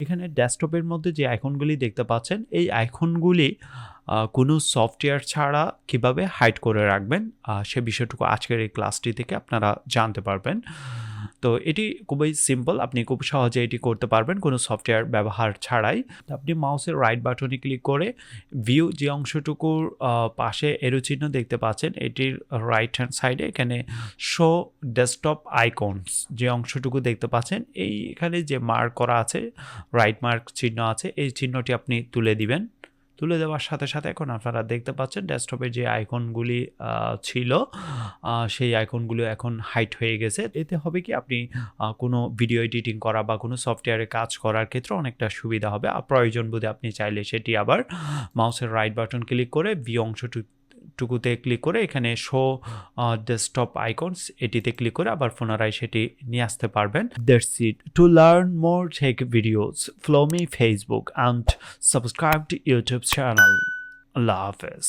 এখানে ডেস্কটপের মধ্যে যে আইকনগুলি দেখতে পাচ্ছেন, এই আইকনগুলি কোনো সফটওয়্যার ছাড়া কিভাবে হাইড করে রাখবেন, সে বিষয়টুকু আজকের এই ক্লাসটি থেকে আপনারা জানতে পারবেন। তো এটি খুবই সিম্পল, আপনি খুব সহজে এটি করতে পারবেন কোনো সফটওয়্যার ব্যবহার ছাড়াই। আপনি মাউসের রাইট বাটনে ক্লিক করে ভিউ যে অংশটুকুর পাশে এরো চিহ্ন দেখতে পাচ্ছেন, এটির রাইট হ্যান্ড সাইডে এখানে শো ডেস্কটপ আইকনস যে অংশটুকু দেখতে পাচ্ছেন, এইখানে যে মার্ক করা আছে, রাইট মার্ক চিহ্ন আছে, এই চিহ্নটি আপনি তুলে দিবেন। তুলে দেওয়ার সাথে সাথে এখন আপনারা দেখতে পাচ্ছেন ডেস্কটপের যে আইকনগুলি ছিল, সেই আইকনগুলো এখন হাইড হয়ে গেছে। এতে হবে কি, আপনি কোনো ভিডিও এডিটিং করা বা কোনো সফটওয়্যারে কাজ করার ক্ষেত্রে অনেকটা সুবিধা হবে। প্রয়োজন বোধে আপনি চাইলে সেটি আবার মাউসের রাইট বাটন ক্লিক করে ভিউ অংশটুকুতে ক্লিক করে এখানে শো ডেস্কটপ আইকনস এটিতে ক্লিক করে আবার পুনরায় সেটি নিয়ে আসতে পারবেন। That's it. To learn more tech videos, follow me Facebook and subscribe to YouTube channel. আল্লাহ হাফেজ।